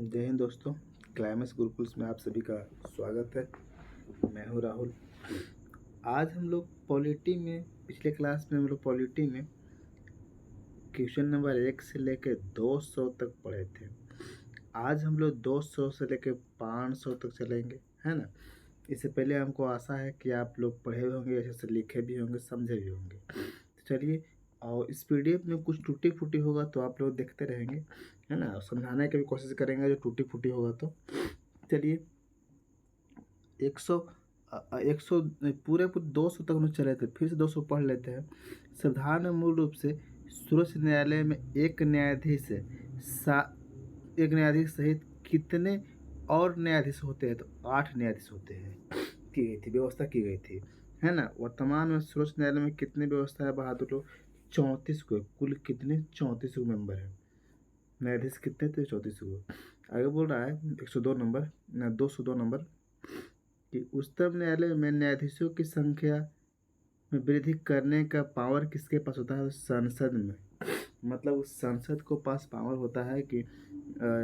जय हिंद दोस्तों। क्लाइमेक्स गुरुकुल्स में आप सभी का स्वागत है। मैं हूं राहुल। आज हम लोग पॉलिटी में पिछले क्लास में हम लोग पॉलिटी में क्वेश्चन नंबर 1 से लेकर 200 तक पढ़े थे। आज हम लोग 200 से लेकर 500 तक चलेंगे, है ना। इससे पहले हमको आशा है कि आप लोग पढ़े भी होंगे, अच्छे से लिखे भी होंगे, समझे भी होंगे। तो चलिए, और इस पीडीएफ में कुछ टूटी फूटी होगा तो आप लोग देखते रहेंगे, है ना। समझाने की भी कोशिश करेंगे जो टूटी फूटी होगा तो। चलिए, 100 100 पूरे 200 तक हम लोग चले थे, फिर से 200 पढ़ लेते हैं। संविधान में मूल रूप से सर्वोच्च न्यायालय में एक न्यायाधीश एक न्यायाधीश सहित कितने और न्यायाधीश होते हैं? तो 8 न्यायाधीश होते हैं, की गई थी, व्यवस्था की गई थी, है ना। वर्तमान में सर्वोच्च न्यायालय में कितने व्यवस्था है बहादुर लोग? 34 को। कुल कितने? 34 को मेंबर है। न्यायाधीश कितने थे? 34 को। आगे बोल रहा है 102 नंबर 202 नंबर कि उच्चतम न्यायालय में न्यायाधीशों की संख्या में वृद्धि करने का पावर किसके पास होता है? संसद में। मतलब संसद को पास पावर होता है कि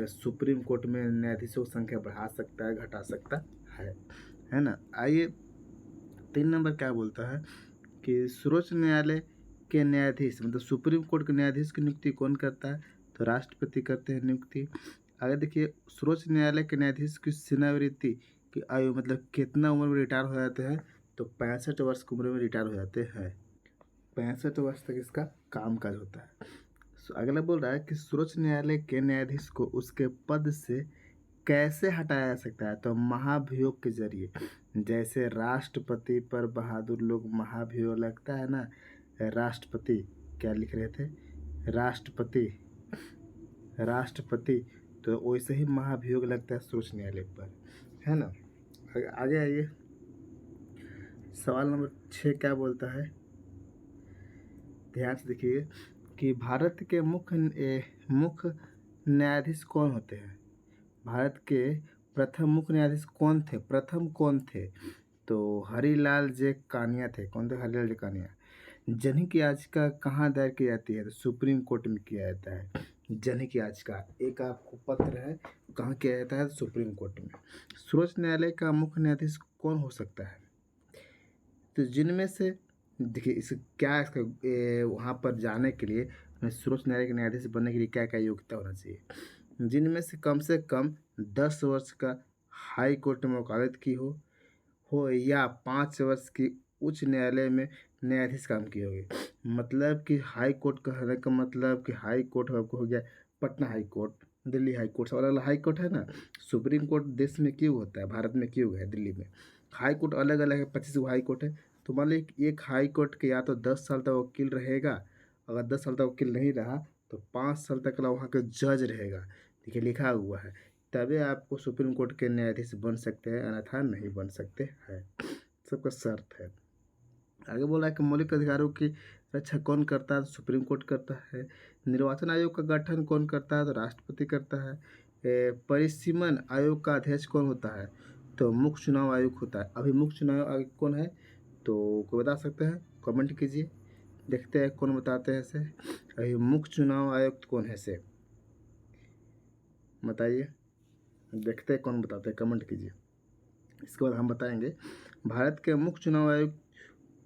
सुप्रीम कोर्ट में न्यायाधीशों की संख्या बढ़ा सकता है, घटा सकता है ना। आइए 3 नंबर क्या बोलता है कि सर्वोच्च न्यायालय के न्यायाधीश मतलब सुप्रीम कोर्ट के न्यायाधीश की नियुक्ति कौन करता है? तो राष्ट्रपति करते हैं नियुक्ति। आगे देखिए, सर्वोच्च न्यायालय के न्यायाधीश की सेवानिवृत्ति की आयु मतलब कितना उम्र में रिटायर हो जाते हैं? तो 65 वर्ष की उम्र में रिटायर हो जाते हैं। 65 वर्ष तक इसका कामकाज होता है। अगला बोल रहा है कि सर्वोच्च न्यायालय के न्यायाधीश को उसके पद से कैसे हटाया जा सकता है? तो महाभियोग के जरिए। जैसे राष्ट्रपति पर बहादुर लोग महाभियोग लगता है ना, राष्ट्रपति क्या लिख रहे थे? राष्ट्रपति राष्ट्रपति तो वैसे ही महाभियोग लगता है सर्वोच्च न्यायालय पर, है ना। आगे आइए, सवाल नंबर 6 क्या बोलता है? ध्यान से देखिए कि भारत के मुख्य न्यायाधीश कौन होते हैं? भारत के प्रथम मुख्य न्यायाधीश कौन थे? प्रथम कौन थे? तो हरिलाल जे कानिया थे। कौन थे? हरिलाल जे कानिया। जनहित याचिका कहाँ दायर की जाती है? तो सुप्रीम कोर्ट में किया जाता है जनहित याचिका। एक आपको पत्र है, कहाँ किया जाता है? सुप्रीम कोर्ट में। सर्वोच्च न्यायालय का मुख्य न्यायाधीश कौन हो सकता है? तो जिनमें से देखिए इस क्या इसका वहाँ पर जाने के लिए सर्वोच्च न्यायालय के न्यायाधीश बनने के लिए क्या क्या योग्यता होना चाहिए? जिनमें से कम 10 वर्ष का हाई कोर्ट में वकालत की हो या 5 वर्ष की उच्च न्यायालय में न्यायाधीश काम किए होंगे। मतलब कि हाई कोर्ट कहने का मतलब कि हाई कोर्ट आपको हो गया Patna high court, Delhi high court, सब अलग अलग हाई कोर्ट है ना। सुप्रीम कोर्ट देश में क्यों होता है? भारत में क्यों है? दिल्ली में। हाई कोर्ट अलग अलग है, 25 हाई कोर्ट है। तो मान लीजिए एक हाई कोर्ट के या तो 10 साल तक वकील रहेगा, अगर 10 साल तक वकील नहीं रहा तो 5 साल तक वहाँ का जज रहेगा। देखिए लिखा हुआ है, तभी आपको सुप्रीम कोर्ट के न्यायाधीश बन सकते हैं, अन्यथा नहीं बन सकते हैं। सबका शर्त है। आगे बोला है कि मौलिक अधिकारों की रक्षा कौन करता है? तो सुप्रीम कोर्ट करता है। निर्वाचन आयोग का गठन कौन करता है? तो राष्ट्रपति करता है। परिसीमन आयोग का अध्यक्ष कौन होता है? तो मुख्य चुनाव आयोग होता है। अभी मुख्य चुनाव आयोग कौन है? तो कोई बता सकते हैं? कमेंट कीजिए, देखते हैं कौन बताते हैं इसे। अभी मुख्य चुनाव आयुक्त कौन है से बताइए, देखते हैं कौन बताते हैं, कमेंट कीजिए। इसके बाद हम बताएंगे भारत के मुख्य चुनाव आयुक्त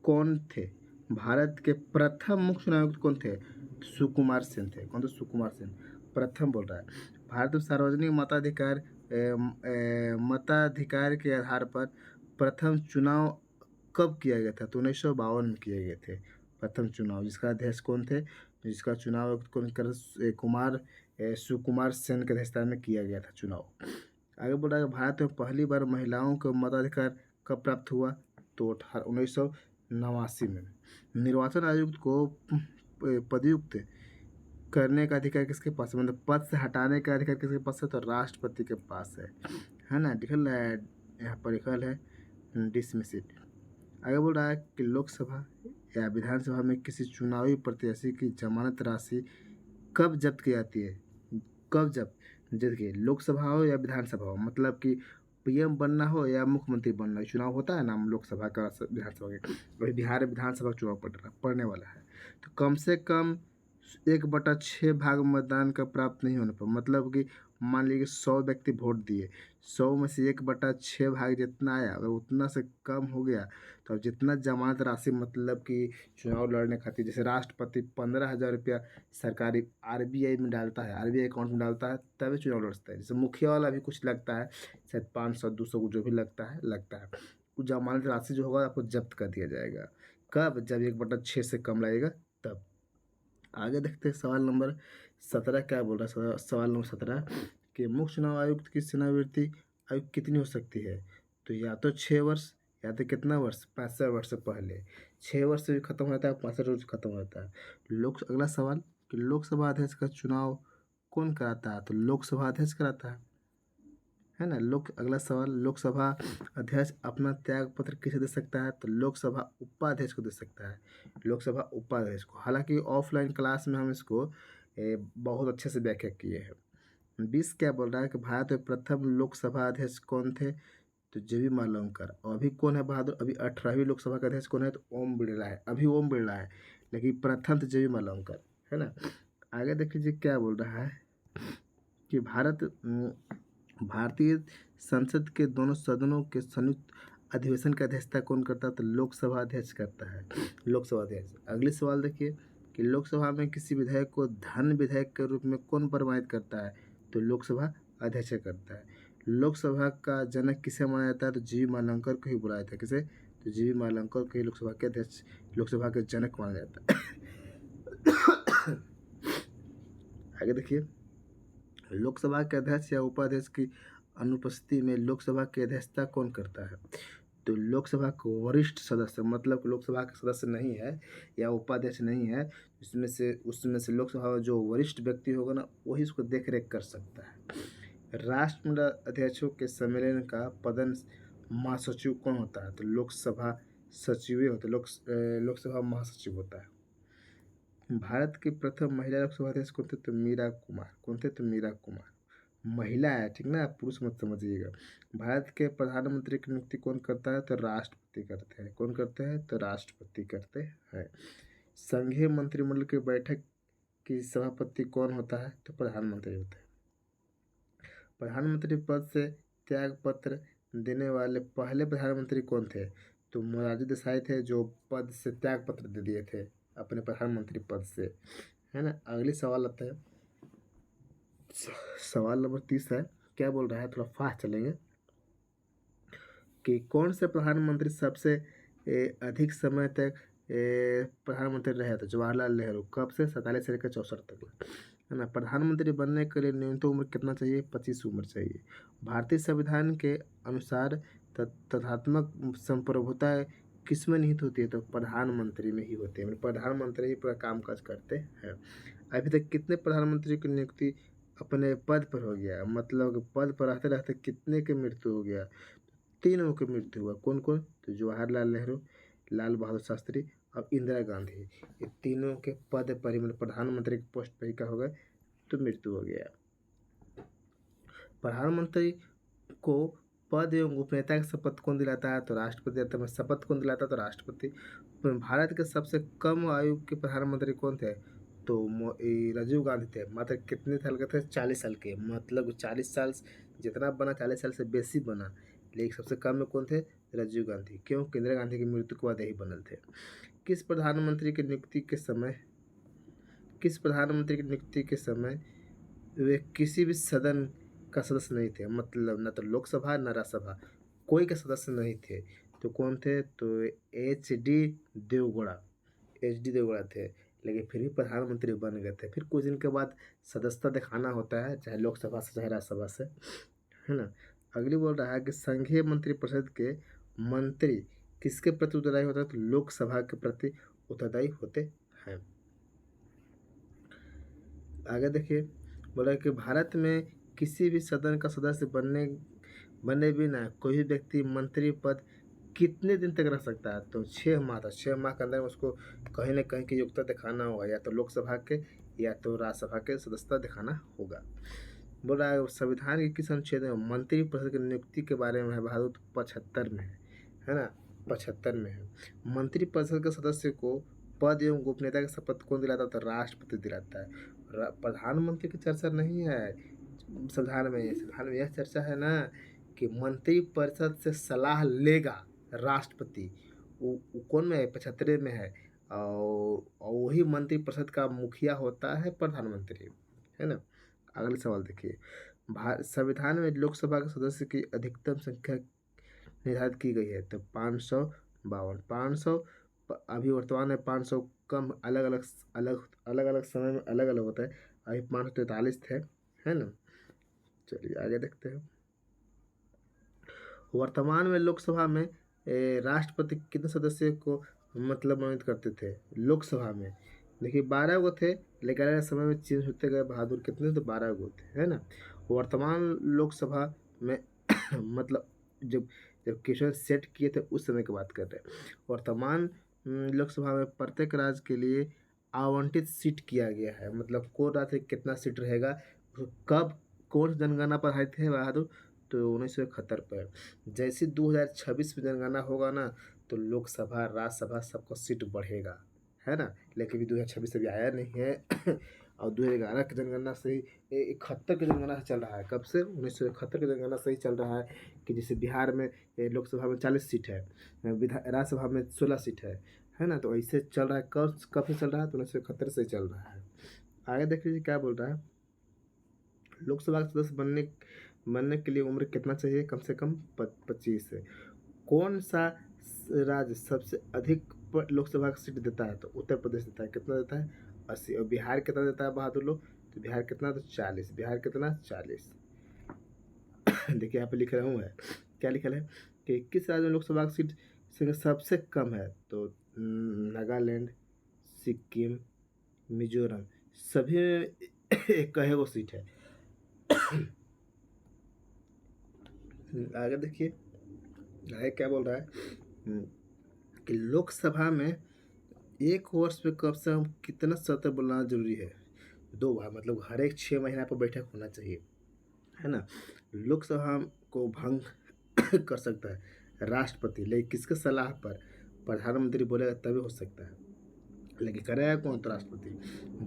कौन थे। भारत के प्रथम मुख्य चुनाव आयुक्त कौन थे? सुकुमार सेन थे। कौन थे? सुकुमार सेन। प्रथम बोल रहा है। भारत में सार्वजनिक मताधिकार के आधार पर प्रथम चुनाव कब किया गया था? तो 1952 में किए गए थे प्रथम चुनाव। जिसका अध्यक्ष कौन थे? जिसका चुनाव आयुक्त कौन कर सुकुमार सेन के अध्यक्षता में किया गया था चुनाव। आगे बोल रहा है भारत में पहली बार महिलाओं को मताधिकार कब प्राप्त हुआ? तो 1989 में। निर्वाचन आयुक्त को पदयुक्त करने का अधिकार किसके पास है? मतलब पद से हटाने का अधिकार किसके पास है? तो राष्ट्रपति के पास है ना। लिखल है यहाँ पर, लिखल है डिसमिस इट। आगे बोल रहा है कि लोकसभा या विधानसभा में किसी चुनावी प्रत्याशी की जमानत राशि कब जब्त की जाती है? कब जब्त? देखिए लोकसभा हो या विधानसभा हो, मतलब कि पीएम बनना हो या मुख्यमंत्री बनना, चुनाव होता है ना लोकसभा का विधानसभा के। वही बिहार विधानसभा चुनाव पड़ने वाला है। तो कम से कम 1/6 भाग मतदान का प्राप्त नहीं होने पर, मतलब कि मान लीजिए 100 व्यक्ति वोट दिए, 100 में से 1/6 भाग जितना आया, अगर उतना से कम हो गया तो अब जितना जमानत राशि मतलब कि चुनाव लड़ने खातिर, जैसे राष्ट्रपति 15,000 रुपया सरकारी आरबीआई में डालता है, आरबीआई अकाउंट में डालता है, तभी चुनाव लड़ता है। जैसे मुखिया वाला भी कुछ लगता है, शायद 500-200 जो भी लगता है वो जमानत राशि जो होगा आपको जब्त कर दिया जाएगा। कब? जब 1/6 से कम लगेगा तब। आगे देखते हैं सवाल नंबर 17 क्या बोल रहा है। सवाल नंबर 17 कि मुख्य चुनाव आयुक्त की सेवानिवृत्ति आयु कितनी हो सकती है? तो या तो 6 वर्ष, या तो कितना वर्ष, 65 वर्ष से पहले। 6 वर्ष से भी खत्म हो जाता है, 65 वर्ष खत्म हो जाता है। अगला सवाल कि लोकसभा अध्यक्ष का चुनाव कौन कराता है? तो लोकसभा अध्यक्ष कराता है ना। अगला सवाल, लोकसभा अध्यक्ष अपना त्याग पत्र किसे दे सकता है? तो लोकसभा उपाध्यक्ष को दे सकता है, लोकसभा उपाध्यक्ष को। हालांकि ऑफलाइन क्लास में हम इसको बहुत अच्छे से व्याख्या किए हैं। 20 क्या बोल रहा है कि भारत में प्रथम लोकसभा अध्यक्ष कौन थे? तो जेबी मालवंकर। और अभी कौन है बहादुर? अभी 18वीं लोकसभा का अध्यक्ष कौन है? तो ओम बिरला है। अभी ओम बिरला है, लेकिन प्रथम तो जेबी मालवंकर है ना। आगे देख लीजिए क्या बोल रहा है कि भारतीय संसद के दोनों सदनों के संयुक्त अधिवेशन की अध्यक्षता कौन करता है? तो लोकसभा अध्यक्ष करता है, लोकसभा अध्यक्ष। अगले सवाल देखिए कि लोकसभा में किसी विधेयक को धन विधेयक के रूप में कौन प्रमाणित करता है? तो लोकसभा अध्यक्ष करता है। लोकसभा का जनक किसे माना जाता है? तो जीवी मालवंकर को ही बुलाया था। किसे? तो जीवी मालवंकर को ही लोकसभा के अध्यक्ष, लोकसभा के जनक माना जाता है। आगे देखिए, लोकसभा के अध्यक्ष या उपाध्यक्ष की अनुपस्थिति में लोकसभा की अध्यक्षता कौन करता है? तो लोकसभा के वरिष्ठ सदस्य, मतलब लोकसभा के सदस्य नहीं है या उपाध्यक्ष नहीं है, उसमें से लोकसभा में जो वरिष्ठ व्यक्ति होगा ना, वही इसको देख रेख कर सकता है। राष्ट्रमंडल अध्यक्षों के सम्मेलन का पदन महासचिव कौन होता है? तो लोकसभा सचिव होता है, लोकसभा महासचिव होता है। भारत के प्रथम महिला लोकसभा अध्यक्ष कौन थे? तो मीरा कुमार। कौन थे? तो मीरा कुमार। महिला है, ठीक ना, पुरुष मत समझिएगा। भारत के प्रधानमंत्री की नियुक्ति कौन करता है? तो राष्ट्रपति करते हैं। कौन करते हैं? तो राष्ट्रपति करते हैं। संघीय मंत्रिमंडल की बैठक की सभापति कौन होता है? तो प्रधानमंत्री होता है। प्रधानमंत्री पद से त्याग पत्र देने वाले पहले प्रधानमंत्री कौन थे? तो मोरारजी देसाई थे, जो पद से त्याग पत्र दे दिए थे अपने प्रधानमंत्री पद से, है ना। अगली सवाल आता है, सवाल नंबर 30 है। क्या बोल रहा है, थोड़ा फास्ट चलेंगे, कि कौन से प्रधानमंत्री सबसे अधिक समय तक प्रधानमंत्री रहे? तो जवाहरलाल नेहरू। कब से? 47 से लेकर 64 तक, है ना। प्रधानमंत्री बनने के लिए न्यूनतम उम्र कितना चाहिए? 25 उम्र चाहिए। भारतीय संविधान के अनुसार तथात्मक संप्रभुता किस में निहित होती है? तो प्रधानमंत्री में ही होती है। प्रधानमंत्री ही पूरा काम काज करते हैं। अभी तक कितने प्रधानमंत्री की नियुक्ति अपने पद पर हो गया? मतलब पद पर रहते रहते कितने की मृत्यु हो गया? 3 की मृत्यु हुआ। कौन कौन? तो जवाहरलाल नेहरू, लाल बहादुर शास्त्री और इंदिरा गांधी। ये तीनों के पद पर ही, मतलब प्रधानमंत्री के पोस्ट पर ही क्या हो गया? तो मृत्यु हो गया। प्रधानमंत्री को पद एवं गोपनीयता की शपथ कौन दिलाता है? तो राष्ट्रपति देता है। शपथ कौन दिलाता है? तो राष्ट्रपति। भारत के सबसे कम आयु के प्रधानमंत्री कौन थे? तो राजीव गांधी थे। मात्र कितने साल के थे? 40 साल के। मतलब 40 साल जितना बना, 40 साल से बेसी बना, लेकिन सबसे कम में कौन थे? राजीव गांधी। क्यों? इंदिरा गांधी की मृत्यु के बाद यही बनल थे। किस प्रधानमंत्री की नियुक्ति के समय वे किसी भी सदन का सदस्य नहीं थे? मतलब न तो लोकसभा न राज्यसभा, कोई के सदस्य नहीं थे। तो कौन थे? तो एच.डी. देवगौड़ा थे, लेकिन फिर भी प्रधानमंत्री बन गए थे। फिर कुछ दिन के बाद सदस्यता दिखाना होता है, चाहे लोकसभा से चाहे राज्यसभा से, है ना। अगली बोल रहा है कि संघीय मंत्रिपरिषद के मंत्री किसके प्रति उत्तरदायी होते हैं? तो लोकसभा के प्रति उत्तरदायी होते हैं। आगे देखिए, बोला कि भारत में किसी भी सदन का सदस्य बने बिना कोई भी व्यक्ति मंत्री पद कितने दिन तक रह सकता है? तो 6 माह तक। 6 माह के अंदर उसको कहीं ना कहीं की योग्यता दिखाना होगा, या तो लोकसभा के या तो राज्यसभा के सदस्यता दिखाना होगा। बोल रहा है संविधान के किस अनुच्छेद में मंत्री परिषद की नियुक्ति के बारे में है? बहादुर 75 में है ना, 75 में है। मंत्री परिषद के सदस्य को पद एवं गोपनीयता की शपथ कौन दिलाता है? तो राष्ट्रपति दिलाता है। प्रधानमंत्री की चर्चा नहीं है, संविधान में यह चर्चा है ना कि मंत्रिपरिषद से सलाह लेगा राष्ट्रपति। वो कौन में है? 75 में है। और वही मंत्रिपरिषद का मुखिया होता है प्रधानमंत्री, है ना। अगले सवाल देखिए, संविधान में लोकसभा के सदस्य की अधिकतम संख्या निर्धारित की गई है तो 552। 500 अभी वर्तमान में 500 कम, अलग अलग समय में अलग अलग होता है। अभी 543 थे, है ना। चलिए आगे देखते हैं। वर्तमान में लोकसभा में राष्ट्रपति कितने सदस्य को मतलब मनोनीत करते थे लोकसभा में? देखिए 12 गो थे, लेकिन अगर समय में चेंज होते गए बहादुर कितने, तो 12 गो थे, है ना। वर्तमान लोकसभा में मतलब जब जब क्वेश्चन सेट किए थे उस समय की बात कर रहे हैं। वर्तमान लोकसभा में प्रत्येक राज्य के लिए आवंटित सीट किया गया है, मतलब कौन राज्य कितना सीट रहेगा, कब, कौन जनगणना पर आए थे बहादुर, तो 1971 पर। जैसे 2026 में जनगणना होगा ना, तो लोकसभा राज्यसभा सबका सीट बढ़ेगा, है ना। लेकिन अभी 2026 अभी आया नहीं है और 2011 की जनगणना से ही 71 की जनगणना चल रहा है। कब से? 1971 की जनगणना से ही चल रहा है कि जैसे बिहार में लोकसभा में 40 सीट है, राज्यसभा में 16 सीट है ना। तो ऐसे चल रहा है। कब से चल रहा है? तो 1971 से चल रहा है। आगे देख लीजिए क्या बोल रहा है। लोकसभा के सदस्य बनने के लिए उम्र कितना चाहिए? कम से कम 25 है। कौन सा राज्य सबसे अधिक लोकसभा की सीट देता है? तो उत्तर प्रदेश देता है। कितना देता है? 80। और बिहार कितना देता है बहादुर लोग? तो बिहार कितना? तो 40। बिहार कितना? 40। देखिए यहाँ पे लिख रहा हूँ है, क्या लिखा है कि किस राज्य में लोकसभा की सीट संख्या सबसे कम है? तो नागालैंड, सिक्किम, मिजोरम, सभी एक गो सीट है। आगे देखिए आगे क्या बोल रहा है कि लोकसभा में एक वर्ष में कम से कम कितना सत्र बुलाना जरूरी है? 2 बार, मतलब हर एक 6 महीना पर बैठक होना चाहिए, है ना। लोकसभा को भंग कर सकता है राष्ट्रपति, लेकिन किसके सलाह पर? प्रधानमंत्री बोलेगा तभी हो सकता है, लेकिन करेगा कौन? तो राष्ट्रपति।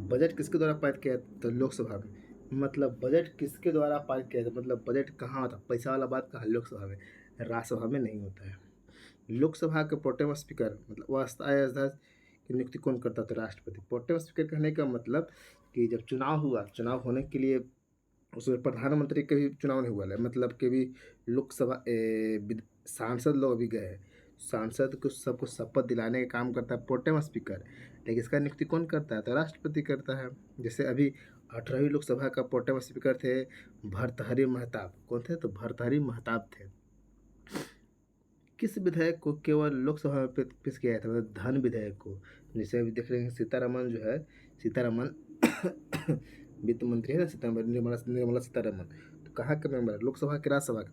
बजट किसके द्वारा पारित किया? तो लोकसभा में। मतलब बजट किसके द्वारा पारित किया जाता? मतलब बजट कहाँ होता? पैसा वाला बात कहाँ? लोकसभा में, राज्यसभा में नहीं होता है। लोकसभा के प्रोटेम स्पीकर मतलब वो अस्थायी अध्यक्ष की नियुक्ति कौन करता? तो राष्ट्रपति। प्रोटेम स्पीकर कहने का मतलब कि जब चुनाव हुआ, चुनाव होने के लिए उसमें प्रधानमंत्री के भी चुनाव नहीं हुआ है, मतलब कि भी लोकसभा सांसद लोग भी गए, सांसद को सबको शपथ दिलाने का काम करता है प्रोटेम स्पीकर, लेकिन इसका नियुक्ति कौन करता है? तो राष्ट्रपति करता है। जैसे अभी 18वीं लोकसभा का प्रोटेम स्पीकर थे भर्तृहरि महताब। कौन थे? तो भर्तृहरि महताब थे। किस विधेयक को केवल लोकसभा में पेश किया था? मतलब धन विधेयक को। जैसे अभी देख रहे हैं सीतारमन जो है, सीतारमन वित्त मंत्री है ना, निर्मला सीतारमन, तो कहाँ के मेंबर है? लोकसभा के, राज्यसभा के?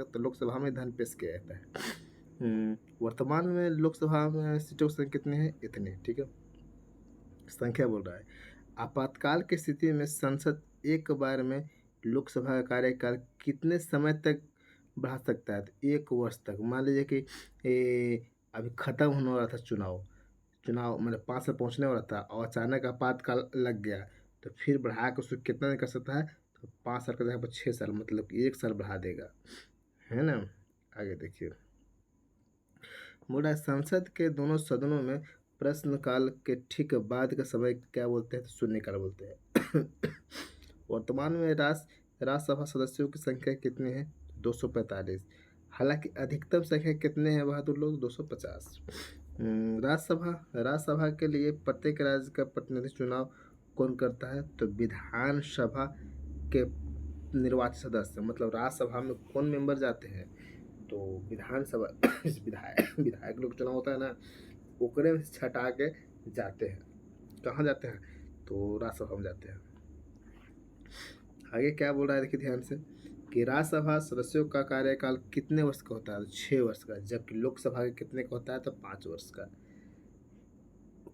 तो लोकसभा में धन पेश किया जाता है। वर्तमान में लोकसभा में सीटों की संख्या कितनी है? इतनी, ठीक है। संख्या बोल रहा है। आपातकाल की स्थिति में संसद एक बार में लोकसभा का कार्यकाल कितने समय तक बढ़ा सकता है? तो 1 वर्ष तक। मान लीजिए कि अभी खत्म होने वाला था चुनाव मतलब 5 साल पहुँचने वाला था और अचानक आपातकाल लग गया, तो फिर बढ़ा के उसको कितना कर सकता है? तो 5 साल का जगह पर 6 साल, मतलब कि 1 साल बढ़ा देगा, है ना। आगे देखिए बोल रहा है संसद के दोनों सदनों में प्रश्नकाल के ठीक बाद का समय क्या बोलते हैं? तो शून्यकाल बोलते हैं। वर्तमान में राज्यसभा सदस्यों की संख्या कितनी है? 245। हालांकि अधिकतम संख्या कितने हैं बहादुर लोग? 250। राज्यसभा के लिए प्रत्येक राज्य का प्रतिनिधि चुनाव कौन करता है? तो विधानसभा के निर्वाचित सदस्य, मतलब राज्यसभा में कौन मेंबर जाते हैं? तो विधानसभा विधायक लोग चुनाव होता है ना, ओकरे में छटा के जाते हैं। कहाँ जाते हैं? तो राज्यसभा में जाते हैं। आगे क्या बोल रहा है देखिए ध्यान से कि राज्यसभा सदस्यों का कार्यकाल कितने वर्ष का होता है? 6 वर्ष का। जबकि लोकसभा का कितने का होता है? तो 5 वर्ष का।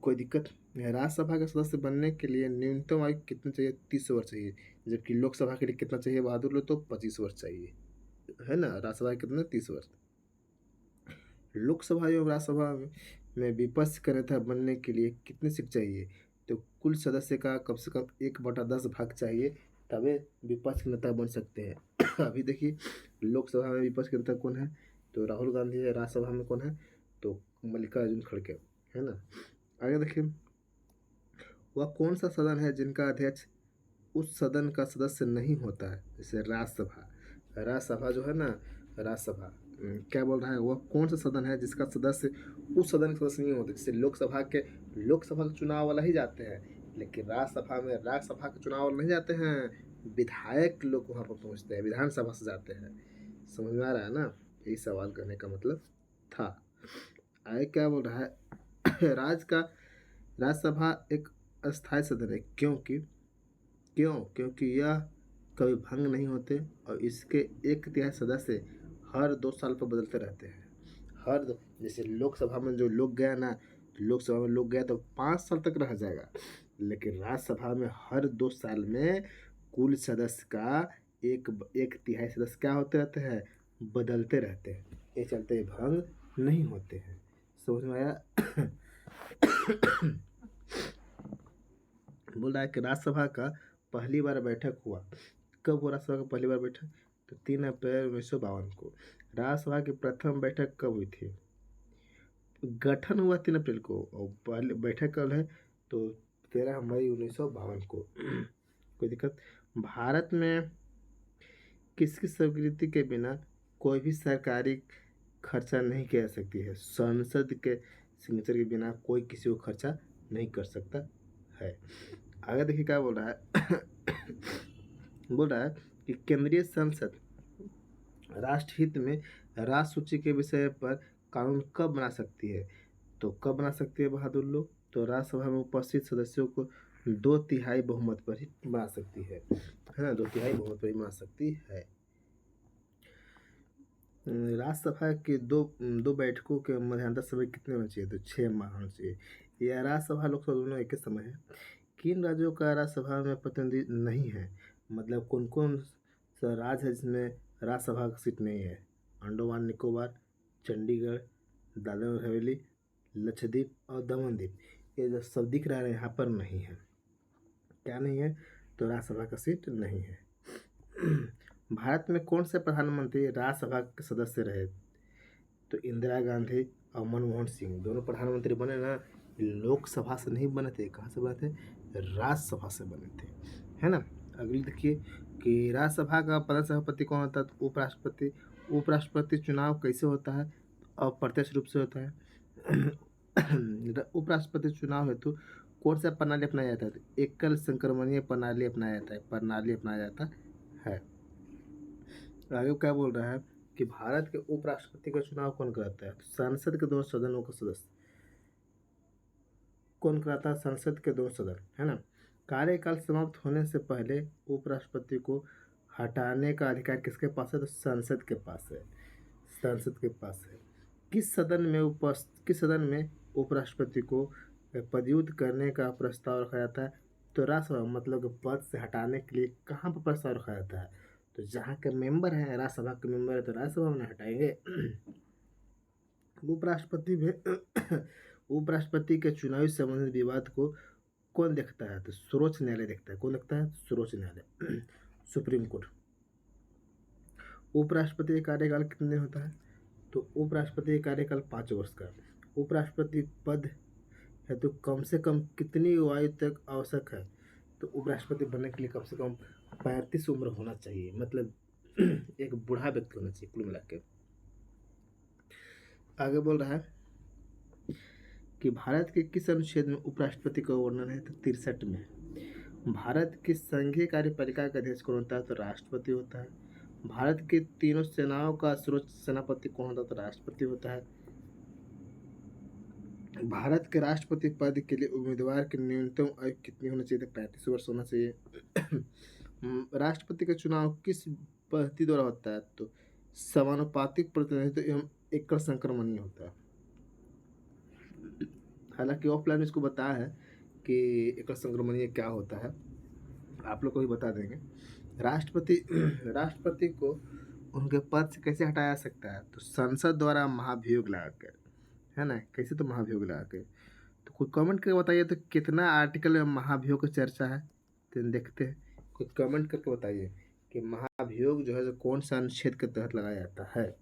कोई दिक्कत? राज्यसभा के सदस्य बनने के लिए न्यूनतम आयु कितनी चाहिए? 30 वर्ष चाहिए। जबकि लोकसभा के लिए कितना चाहिए बहादुर लो? तो 25 वर्ष चाहिए, है ना। राज्यसभा कितना? 30 वर्ष। लोकसभा एवं राज्यसभा में विपक्ष के नेता बनने के लिए कितनी सीट चाहिए? तो कुल सदस्य का कम से कम 1/10 भाग चाहिए तभी विपक्ष के नेता बन सकते हैं। अभी देखिए लोकसभा में विपक्ष के नेता कौन है, तो राहुल गांधी है। राज्यसभा में कौन है, तो मल्लिकार्जुन खड़गे, है ना। आगे देखिए, वह कौन सा सदन है जिनका अध्यक्ष उस सदन का सदस्य नहीं होता है, जैसे राज्यसभा। राज्यसभा जो है ना, राज्यसभा क्या बोल रहा है, वह कौन सा सदन है जिसका सदस्य उस सदन के सदस्य नहीं होते। जैसे लोकसभा के चुनाव वाला ही जाते हैं, लेकिन राज्यसभा के चुनाव वाला नहीं जाते हैं। विधायक लोग वहाँ पर पहुँचते हैं, विधानसभा से जाते हैं। समझ में आ रहा है ना, यही सवाल करने का मतलब था। आगे क्या बोल रहा है, राज्यसभा एक अस्थायी सदन है, क्योंकि यह कभी भंग नहीं होते और इसके 1/3 सदस्य हर 2 साल पर बदलते रहते हैं। जैसे लोकसभा में जो लोग गया ना, लोकसभा में लोग गया तो 5 साल तक रह जाएगा, लेकिन राज्यसभा में हर 2 साल में कुल सदस्य का 1/3 सदस्य क्या होते रहते हैं, बदलते रहते हैं। ये चलते भंग नहीं होते हैं। समझ में आया। बोल रहा है कि राज्यसभा का पहली बार बैठक हुआ, कब हुआ राज्यसभा का पहली बार बैठक, तो 3 अप्रैल 1952 को। राज्यसभा की प्रथम बैठक कब हुई थी, गठन हुआ 3 अप्रैल को, और पहले बैठक कब है, तो 13 मई 1952 को। कोई दिक्कत। भारत में किसकी स्वीकृति के बिना कोई भी सरकारी खर्चा नहीं किया जा सकती है। संसद के सिग्नेचर के बिना कोई किसी को खर्चा नहीं कर सकता है। आगे देखिए क्या बोल रहा है। बोल रहा है कि केंद्रीय संसद राष्ट्रहित में राष्ट्र सूची के विषय पर कानून कब बना सकती है, तो कब बना सकती है बहादुर लोग, तो राज्यसभा में उपस्थित सदस्यों को 2/3 बहुमत पर ही बना सकती है ना, 2/3 बहुमत पर ही बना सकती है। राज्यसभा के दो बैठकों के मध्यांतर समय कितने होना चाहिए, तो 6 माह होना चाहिए। यह राज्यसभा लोकसभा दोनों एक ही समय है। किन राज्यों का राज्यसभा में प्रतिनिधि नहीं है, मतलब कौन कौन सा राज्य है जिसमें राज्यसभा की सीट नहीं है, अंडमान निकोबार, चंडीगढ़, दादरा और हवेली, लक्षद्वीप और दमन द्वीप। ये जो सब दिख रहा है यहाँ पर नहीं है, क्या नहीं है, तो राज्यसभा का सीट नहीं है। भारत में कौन से प्रधानमंत्री राज्यसभा के सदस्य रहे, तो इंदिरा गांधी और मनमोहन सिंह दोनों प्रधानमंत्री बने ना, लोकसभा से नहीं बने थे, कहाँ से बने थे, राज्यसभा से बने थे, है ना। अगली देखिए कि राज्यसभा का प्रधान सभापति कौन होता है, तो उपराष्ट्रपति। उपराष्ट्रपति चुनाव कैसे होता है, अप्रत्यक्ष रूप से होता है। उपराष्ट्रपति चुनाव हेतु कौन सा प्रणाली अपनाया जाता है, तो एकल संक्रमणीय प्रणाली अपनाया जाता है। आगे क्या बोल रहा है कि भारत के उपराष्ट्रपति का चुनाव कौन कराता है, तो संसद के 2 सदनों का सदस्य कौन कराता है, संसद के 2 सदन, है ना। कार्यकाल समाप्त होने से पहले उपराष्ट्रपति को हटाने का अधिकार किसके पास है, तो संसद के पास है, संसद के पास है। किस सदन में उपराष्ट्रपति को पदच्युत करने का प्रस्ताव रखा जाता है, तो राज्यसभा, मतलब पद से हटाने के लिए कहाँ पर प्रस्ताव रखा जाता है, तो जहाँ के मेंबर हैं, राज्यसभा के मेंबर है, तो राज्यसभा में हटाएंगे। उपराष्ट्रपति के चुनाव से संबंधित विवाद को कौन देखता है, तो सर्वोच्च न्यायालय देखता है। कौन देखता है, सर्वोच्च न्यायालय, सुप्रीम कोर्ट। उपराष्ट्रपति का कार्यकाल कितने दिन होता है, तो उपराष्ट्रपति का कार्यकाल 5 वर्ष का। उपराष्ट्रपति पद है तो कम से कम कितनी आयु तक आवश्यक है, तो उपराष्ट्रपति बनने के लिए कम से कम 35 उम्र होना चाहिए, मतलब एक बूढ़ा व्यक्ति होना चाहिए कुल मिला के। आगे बोल रहा है कि भारत के किस अनुच्छेद में उपराष्ट्रपति का वर्णन है, तो 63 में। भारत की संघीय कार्यपालिका का अध्यक्ष कौन होता है, तो राष्ट्रपति होता है। भारत की तीनों सेनाओं का सर्वोच्च सेनापति कौन होता है, तो राष्ट्रपति होता है। भारत के राष्ट्रपति पद के लिए उम्मीदवार की न्यूनतम आयु कितनी होनी चाहिए, 35 वर्ष होना चाहिए। राष्ट्रपति का चुनाव किस पद्धति द्वारा होता है, तो समानुपातिक प्रतिनिधित्व एवं एकल संक्रमणीय होता है। हालांकि ऑफलाइन इसको बताया है कि एकल संक्रमणीय क्या होता है, आप लोग को भी बता देंगे। राष्ट्रपति को उनके पद से कैसे हटाया जा सकता है, तो संसद द्वारा महाभियोग लगाकर, है ना। कैसे, तो महाभियोग लगाकर। तो कोई कमेंट करके बताइए तो कितना आर्टिकल में महाभियोग की चर्चा है, तो देखते हैं। कोई कमेंट करके बताइए कि महाभियोग जो है जो कौन सा अनुच्छेद के तहत लगाया जाता है।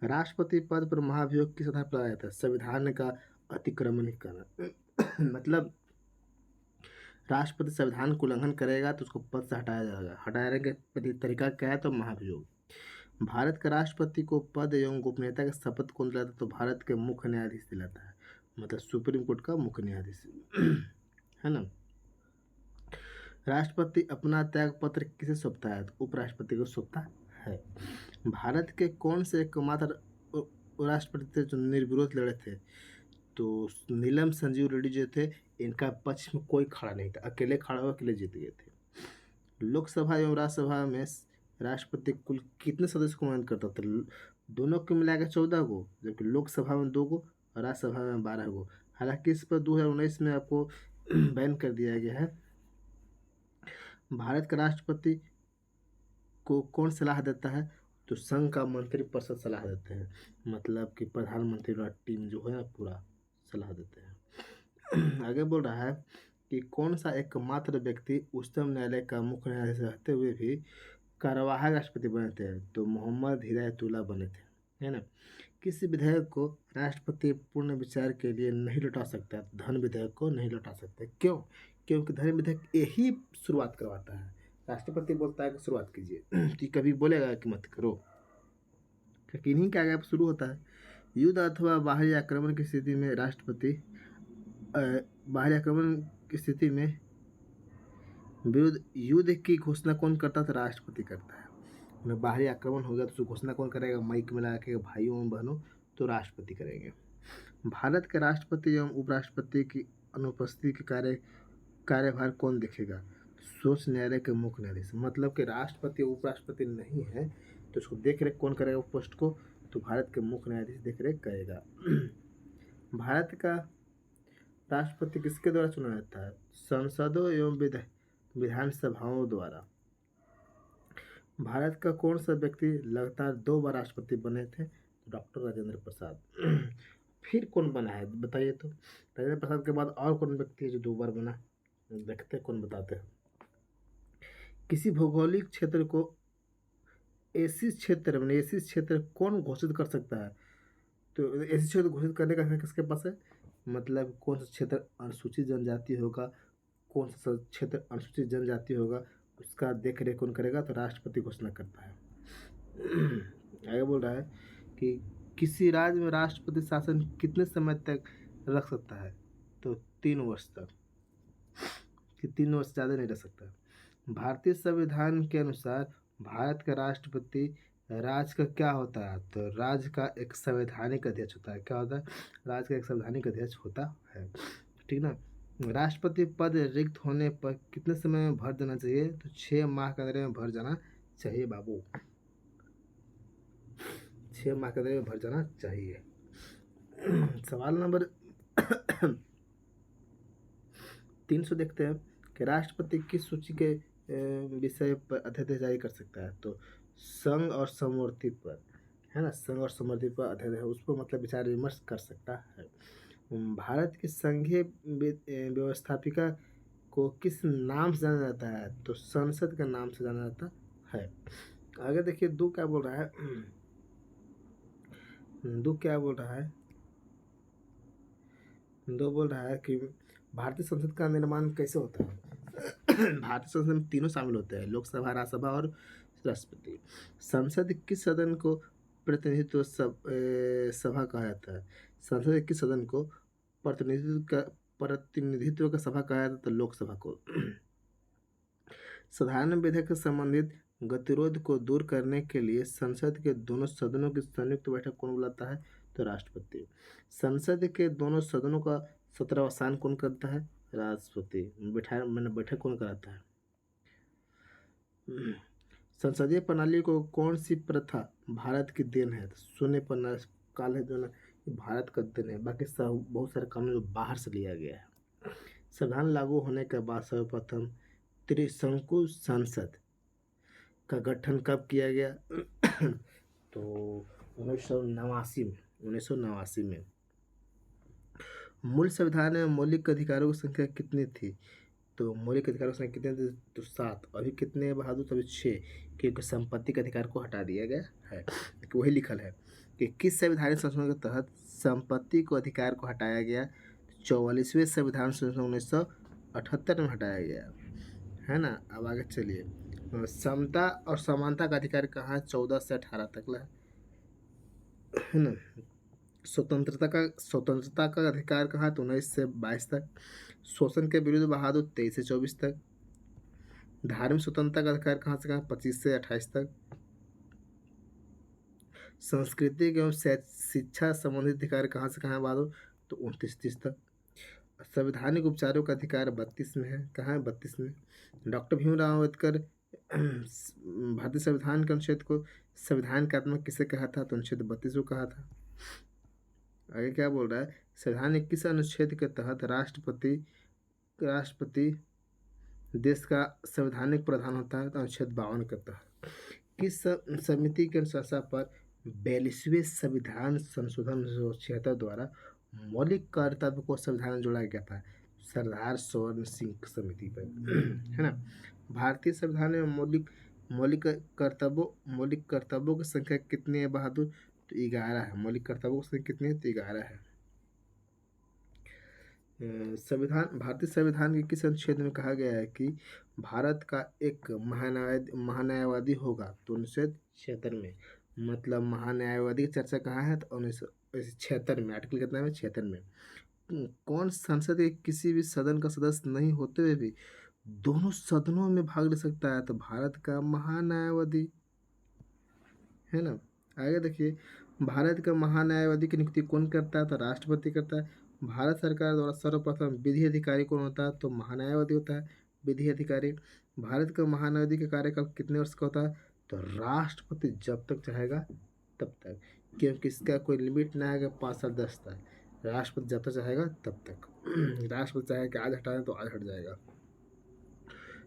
राष्ट्रपति पद पर महाभियोग किस आधार पर लगाया जाता है? संविधान का अतिक्रमण करना। मतलब राष्ट्रपति संविधान को उल्लंघन करेगा तो उसको पद से हटाया जाएगा। हटाने का तरीका क्या है? तो महाभियोग। भारत के राष्ट्रपति को पद एवं गोपनीयता का शपथ कौन दिलाता है? तो भारत के मुख्य न्यायाधीश दिलाता है, मतलब सुप्रीम कोर्ट का मुख्य न्यायाधीश है ना। राष्ट्रपति अपना त्याग पत्र किसे सौंपता है? तो उपराष्ट्रपति को सौंपता है। भारत के कौन से एकमात्र राष्ट्रपति थे जो निर्विरोध लड़े थे? तो नीलम संजीव रेड्डी जो थे, इनका पक्ष में कोई खड़ा नहीं था, अकेले खड़ा हुआ अकेले जीत गए थे। लोकसभा एवं राज्यसभा में राष्ट्रपति कुल कितने सदस्य को मनोनीत करता था? दोनों को मिला के 14 को, जबकि लोकसभा में 2 को और राज्यसभा में 12 को। हालांकि इस पर 2019 में आपको बैन कर दिया गया है। भारत के राष्ट्रपति को कौन सलाह देता है? तो संघ का मंत्रिपरिषद सलाह देते हैं, मतलब कि प्रधानमंत्री वाला टीम जो है पूरा सलाह देते हैं। आगे बोल रहा है कि कौन सा एकमात्र व्यक्ति उच्चतम न्यायालय का मुख्य न्यायाधीश रहते हुए भी कार्यवाहक राष्ट्रपति बने थे? तो मोहम्मद हिदायतुल्लाह बने थे, है ना। किसी विधेयक को राष्ट्रपति पूर्ण विचार के लिए नहीं लौटा सकता, धन विधेयक को नहीं लौटा सकते। क्यों? क्योंकि धन विधेयक यही शुरुआत करवाता है, राष्ट्रपति बोलता है कि शुरुआत कीजिए कि कभी बोलेगा कि मत करो, किन्हीं के आगे शुरू होता है। युद्ध अथवा बाहरी आक्रमण की स्थिति में राष्ट्रपति बाहरी आक्रमण की स्थिति में विरुद्ध युद्ध की घोषणा कौन करता है? तो राष्ट्रपति करता है। बाहरी आक्रमण हो गया तो उसकी घोषणा कौन करेगा? माइक में लगा के भाइयों एवं बहनों, तो राष्ट्रपति करेंगे। भारत के राष्ट्रपति एवं उपराष्ट्रपति की अनुपस्थिति के कार्यभार कौन देखेगा? सर्वोच्च न्यायालय के मुख्य न्यायाधीश। मतलब कि राष्ट्रपति उपराष्ट्रपति नहीं है तो उसको देख रेख कौन करेगा पोस्ट को? तो भारत के मुख्य न्यायाधीश देख रेख करेगा। भारत का राष्ट्रपति किसके द्वारा चुना जाता है? संसदों एवं विधानसभाओं द्वारा। भारत का कौन सा व्यक्ति लगातार 2 बार राष्ट्रपति बने थे? डॉक्टर राजेंद्र प्रसाद। फिर कौन बना है बताइए? तो राजेंद्र प्रसाद के बाद और कौन व्यक्ति है जो 2 बार बना? देखते कौन बताते हैं। किसी भौगोलिक क्षेत्र को ऐसी क्षेत्र कौन घोषित कर सकता है? तो ऐसी क्षेत्र घोषित करने का किसके पास है? मतलब कौन सा क्षेत्र अनुसूचित जनजाति होगा, कौन सा क्षेत्र अनुसूचित जनजाति होगा, उसका देख रेख कौन करेगा? तो राष्ट्रपति घोषणा करता है। आगे बोल रहा है कि किसी राज्य में राष्ट्रपति शासन कितने समय तक रख सकता है? तो 3 वर्ष तक, कि 3 वर्ष ज़्यादा नहीं रह सकता। भारतीय संविधान के अनुसार भारत का राष्ट्रपति राज्य का क्या होता है? तो राज्य का एक संवैधानिक अध्यक्ष होता है। क्या होता है? राज्य का एक संवैधानिक अध्यक्ष होता है, ठीक ना। राष्ट्रपति पद रिक्त होने पर कितने समय में भर देना चाहिए? तो 6 माह के अंदर में भर जाना चाहिए बाबू, 6 माह के अंदर में भर जाना चाहिए। सवाल नंबर 300 देखते हैं कि राष्ट्रपति किस सूची के विषय पर अध्यादेश जारी कर सकता है? तो संघ और समवर्ती पर, है ना, संघ और समवर्ती पर अध्यादेश, उस पर मतलब विचार विमर्श कर सकता है। भारत की संघीय व्यवस्थापिका को किस नाम से जाना जाता है? तो संसद के नाम से जाना जाता है। आगे देखिए 2 क्या बोल रहा है? 2 क्या बोल रहा है? 2 बोल रहा है कि भारतीय संसद का निर्माण कैसे होता है? भारतीय संसद में तीनों शामिल होते हैं, लोकसभा, राज्यसभा और राष्ट्रपति। संसद किस सदन को प्रतिनिधित्व सभा कहा जाता है? संसद के किस सदन को प्रतिनिधित्व का सभा कहा जाता है? तो लोकसभा को। साधारण विधेयक से संबंधित गतिरोध को दूर करने के लिए संसद के दोनों सदनों की संयुक्त बैठक कौन बुलाता है? तो राष्ट्रपति। संसद के दोनों सदनों का सत्रावसान कौन करता है? राष्ट्रपति। बैठक कौन कराता है? संसदीय प्रणाली को कौन सी प्रथा भारत की देन है? तो शून्य प्रणाली काल है जो ना भारत का देन है, बाकी सब बहुत सारे कानून जो बाहर से लिया गया है। संविधान लागू होने के बाद सर्वप्रथम त्रिशंकु संसद का गठन कब किया गया? तो 1989 में। मूल संविधान में मौलिक अधिकारों की संख्या कितनी थी? तो मौलिक अधिकार की संख्या कितने थे? तो 7। अभी कितने हैं बहादुर? तो अभी 6, क्योंकि संपत्ति के अधिकार को हटा दिया गया है। कि वही लिखल है कि किस संवैधानिक संशोधन के तहत संपत्ति को अधिकार को हटाया गया? 44वें संविधान संशोधन 1978 में हटाया गया है ना। अब आगे चलिए, समता और समानता का अधिकार कहाँ है? 14 से 18 तक है ना। स्वतंत्रता का अधिकार कहाँ? तो 19 से 22 तक। शोषण के विरुद्ध बहादुर 23 से 24 तक। धार्मिक स्वतंत्रता का अधिकार कहाँ से कहाँ? 25 से 28 तक। सांस्कृतिक एवं शिक्षा संबंधित अधिकार कहाँ से कहाँ है बहादुर? तो 29-30 तक। संवैधानिक उपचारों का अधिकार 32 में है। कहाँ है? 32 में। डॉक्टर भीमराव अम्बेडकर भारतीय संविधान के अनुच्छेद को संविधान का आत्मा किसे कहा था? तो अनुच्छेद 32 को कहा था। आगे क्या बोल रहा है? संविधान 21 अनुच्छेद के तहत राष्ट्रपति देश का संवैधानिक प्रधान होता है। तो अनुच्छेद 52 के तहत किस समिति के अनुशंसा पर 42वें संविधान संशोधन 1976 द्वारा मौलिक कर्तव्य को संविधान में जोड़ा गया था? सरदार स्वर्ण सिंह समिति पर है ना। भारतीय संविधान में मौलिक कर्तव्यों की संख्या कितनी है बहादुर? तो 11 है। मौलिक कर्तव्यों की संख्या कितनी है? तो 11 है। भारतीय संविधान के किस अनुच्छेद में कहा गया है कि भारत का एक महान्यायवादी होगा? तो 1976 में। मतलब महान्यायवादी की चर्चा कहाँ है? तो 1976 में। आर्टिकल कितना में? 76 में। कौन संसद के किसी भी सदन का सदस्य नहीं होते हुए भी दोनों सदनों में भाग ले सकता है? तो भारत का महान्यायवादी है ना। आगे देखिए, भारत का महान्यायवादी की नियुक्ति कौन करता है? तो राष्ट्रपति करता है। भारत सरकार द्वारा सर्वप्रथम विधि अधिकारी कौन होता है? तो महान्यायवादी होता है, विधि अधिकारी। भारत का महान्यायवादी का कार्यकाल कितने वर्ष का होता है? तो राष्ट्रपति जब तक चाहेगा तब तक, क्योंकि इसका कोई लिमिट ना है कि 5 साल 10 साल। राष्ट्रपति जब तक चाहेगा तब तक। राष्ट्रपति चाहे कि आज हटाएं तो आज हट जाएगा।